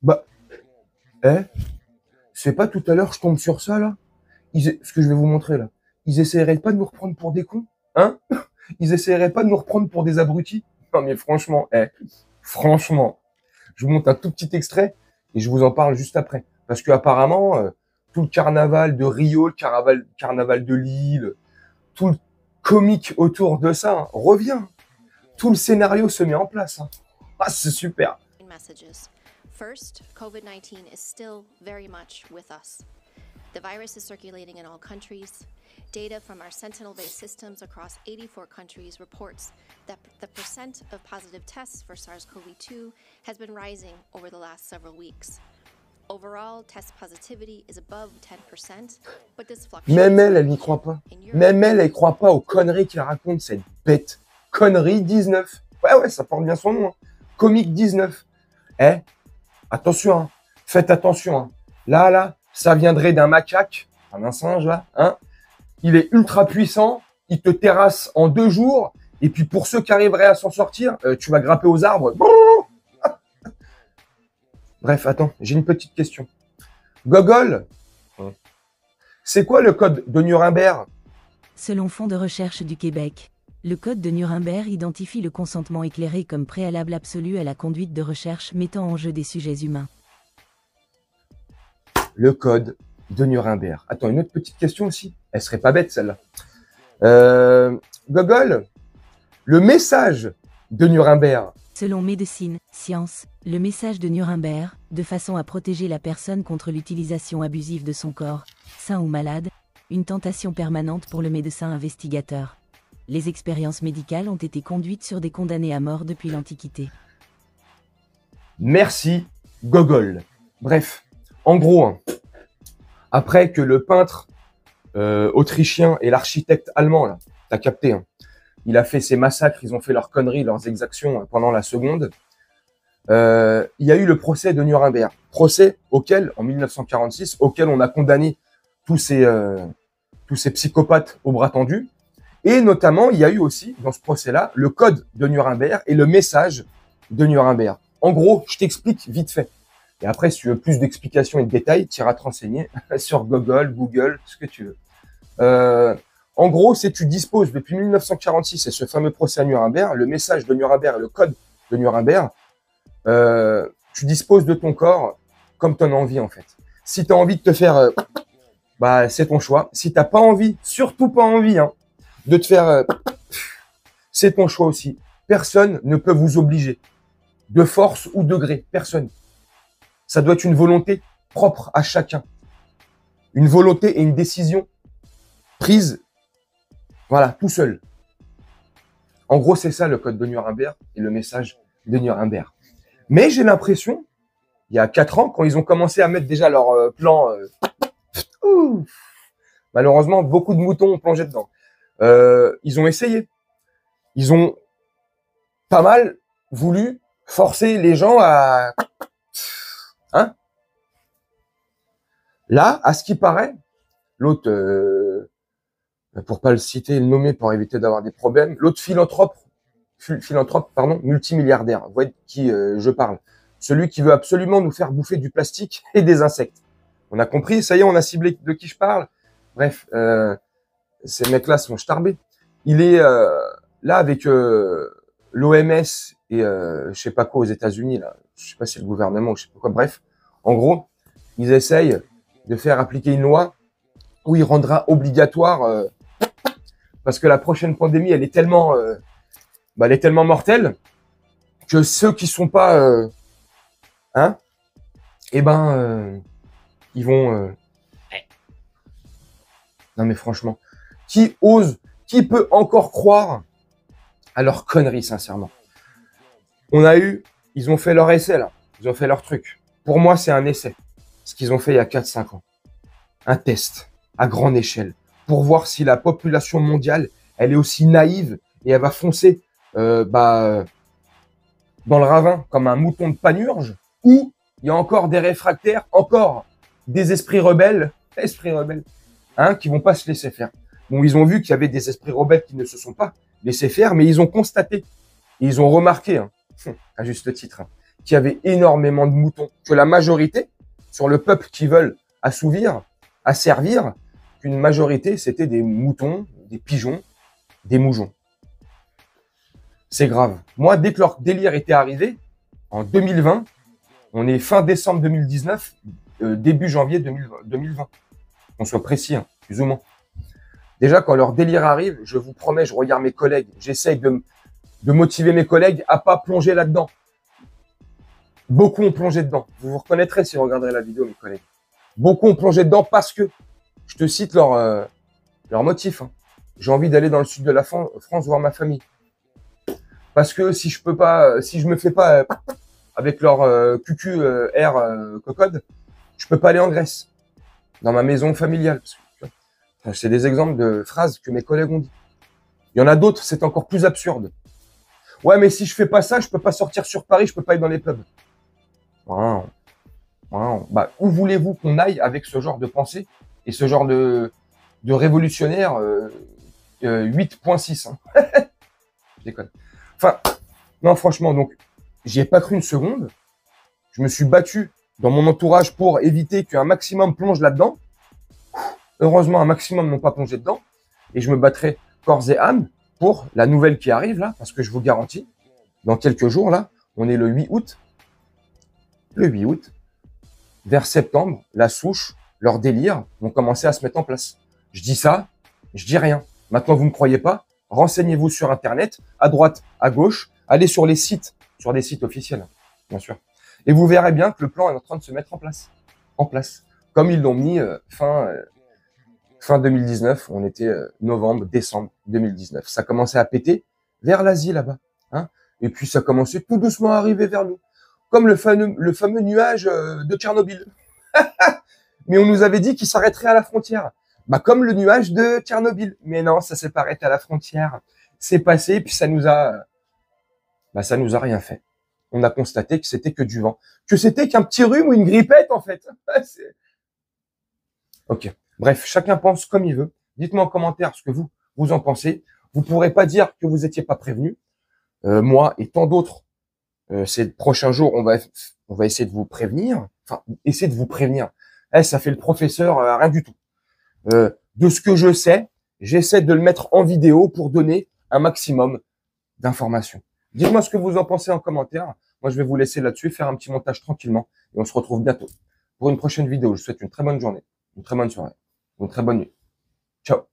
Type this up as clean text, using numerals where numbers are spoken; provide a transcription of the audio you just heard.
Bah, eh, c'est pas tout à l'heure, je tombe sur ça, là. Ce que je vais vous montrer, là. Ils essaieraient pas de nous reprendre pour des cons? Hein? Ils essaieraient pas de nous reprendre pour des abrutis? Non, mais franchement, franchement, je vous montre un tout petit extrait et je vous en parle juste après. Parce que apparemment, tout le carnaval de Rio, le carnaval de Lille, tout le comique autour de ça revient. Tout le scénario se met en place. Ah, c'est super. Messages. First, COVID-19 is still very much with us. The virus is circulating in all countries. Data from our Sentinel-based systems across 84 countries reports that the percent of positive tests for SARS-CoV-2 has been rising over the last several weeks. Overall, test positivity is above 10%, but this fluctuates. Même elle n'y croit pas. Même elle croit pas aux conneries qu'il raconte, cette bête. Connerie 19. Ouais, ça porte bien son nom. Hein. Comique 19. Attention, hein. Faites attention. Hein. Là, ça viendrait d'un macaque, un singe, là. Hein. Il est ultra puissant, il te terrasse en 2 jours, et puis pour ceux qui arriveraient à s'en sortir, tu vas grimper aux arbres. Bref, attends, j'ai une petite question. Gogol, c'est quoi le code de Nuremberg? Selon Fonds de recherche du Québec, le code de Nuremberg identifie le consentement éclairé comme préalable absolu à la conduite de recherche mettant en jeu des sujets humains. Le code de Nuremberg. Attends, une autre petite question aussi. Elle serait pas bête, celle-là. Gogol, le message de Nuremberg. Selon Médecine, Science, le message de Nuremberg, de façon à protéger la personne contre l'utilisation abusive de son corps, sain ou malade, une tentation permanente pour le médecin investigateur. Les expériences médicales ont été conduites sur des condamnés à mort depuis l'Antiquité. Merci, Gogol. Bref, en gros, hein, après que le peintre autrichien et l'architecte allemand, là, t'as capté, hein, il a fait ses massacres, ils ont fait leurs conneries, leurs exactions pendant la seconde. Il y a eu le procès de Nuremberg. Procès auquel, en 1946, auquel on a condamné tous ces psychopathes au bras tendu. Et notamment, il y a eu aussi, dans ce procès-là, le code de Nuremberg et le message de Nuremberg. En gros, je t'explique vite fait. Et après, si tu veux plus d'explications et de détails, tu iras te renseigner sur Google, ce que tu veux. En gros, c'est tu disposes depuis 1946 et ce fameux procès à Nuremberg, le message de Nuremberg et le code de Nuremberg, tu disposes de ton corps comme tu en as envie en fait. Si tu as envie de te faire, c'est ton choix. Si t'as pas envie, surtout pas envie, hein, de te faire, c'est ton choix aussi. Personne ne peut vous obliger, de force ou de gré, personne. Ça doit être une volonté propre à chacun. Une volonté et une décision prise, voilà, tout seul. En gros, c'est ça le code de Nuremberg et le message de Nuremberg. Mais j'ai l'impression, il y a 4 ans, quand ils ont commencé à mettre déjà leur plan, malheureusement, beaucoup de moutons ont plongé dedans. Ils ont essayé. Ils ont pas mal voulu forcer les gens à... Hein? Là, à ce qui paraît, l'autre, pour pas le citer et le nommer pour éviter d'avoir des problèmes, l'autre philanthrope, multimilliardaire, vous voyez de qui je parle. Celui qui veut absolument nous faire bouffer du plastique et des insectes. On a compris, ça y est, on a ciblé de qui je parle. Bref, ces mecs-là sont starbés. Il est là avec l'OMS et je sais pas quoi aux États-Unis, là. Je sais pas si c'est le gouvernement ou je sais pas quoi. Bref, en gros, ils essayent de faire appliquer une loi où il rendra obligatoire parce que la prochaine pandémie, elle est tellement mortelle que ceux qui sont pas ils vont non mais franchement, qui peut encore croire à leur connerie, sincèrement? Ils ont fait leur essai là, ils ont fait leur truc. Pour moi, c'est un essai, ce qu'ils ont fait il y a 4-5 ans. Un test à grande échelle pour voir si la population mondiale, elle est aussi naïve et elle va foncer dans le ravin comme un mouton de panurge, ou il y a encore des réfractaires, encore des esprits rebelles, qui vont pas se laisser faire. Bon, ils ont vu qu'il y avait des esprits rebelles qui ne se sont pas laissés faire, mais ils ont constaté, et ils ont remarqué, à juste titre, qu'il y avait énormément de moutons, que la majorité, sur le peuple qui veulent assouvir, asservir, qu'une majorité, c'était des moutons, des pigeons, des moujons. C'est grave. Moi, dès que leur délire était arrivé, en 2020, on est fin décembre 2019, début janvier 2020. Qu'on soit précis, hein, plus ou moins. Déjà, quand leur délire arrive, je vous promets, je regarde mes collègues, j'essaye de motiver mes collègues à pas plonger là-dedans. Beaucoup ont plongé dedans. Vous vous reconnaîtrez si vous regarderez la vidéo, mes collègues. Beaucoup ont plongé dedans parce que, je te cite leur motif, hein. J'ai envie d'aller dans le sud de la France voir ma famille. Parce que si je peux pas, si je me fais pas avec leur QQR cocode, je peux pas aller en Grèce, dans ma maison familiale. C'est des exemples de phrases que mes collègues ont dit. Il y en a d'autres, c'est encore plus absurde. Ouais, mais si je fais pas ça, je peux pas sortir sur Paris, je peux pas aller dans les pubs. Wow. Wow. Bah, où voulez-vous qu'on aille avec ce genre de pensée et ce genre de révolutionnaire 8.6 hein. Je déconne. Enfin, non, franchement, donc, j'y ai pas cru une seconde. Je me suis battu dans mon entourage pour éviter qu'un maximum plonge là-dedans. Heureusement, un maximum n'ont pas plongé dedans. Et je me battrai corps et âme pour la nouvelle qui arrive là, parce que je vous garantis, dans quelques jours là, on est le 8 août. Le 8 août, vers septembre, la souche, leur délire vont commencer à se mettre en place. Je dis ça, je dis rien. Maintenant, vous ne me croyez pas? Renseignez-vous sur Internet, à droite, à gauche, allez sur les sites, sur des sites officiels, bien sûr. Et vous verrez bien que le plan est en train de se mettre en place. Comme ils l'ont mis fin 2019, on était novembre, décembre 2019. Ça commençait à péter vers l'Asie là-bas. Hein, et puis ça commençait tout doucement à arriver vers nous. Comme le fameux nuage de Tchernobyl. Mais on nous avait dit qu'il s'arrêterait à la frontière. Bah, comme le nuage de Tchernobyl. Mais non, ça s'est pas arrêté à la frontière. C'est passé, puis ça nous a rien fait. On a constaté que c'était que du vent. Que c'était qu'un petit rhume ou une grippette, en fait. Ok. Bref, chacun pense comme il veut. Dites-moi en commentaire ce que vous en pensez. Vous pourrez pas dire que vous étiez pas prévenu. Moi et tant d'autres, ces prochains jours, on va essayer de vous prévenir. Enfin, essayer de vous prévenir. Ça fait le professeur, rien du tout. De ce que je sais, j'essaie de le mettre en vidéo pour donner un maximum d'informations. Dites-moi ce que vous en pensez en commentaire. Moi, je vais vous laisser là-dessus, faire un petit montage tranquillement. Et on se retrouve bientôt pour une prochaine vidéo. Je vous souhaite une très bonne journée, une très bonne soirée, une très bonne nuit. Ciao.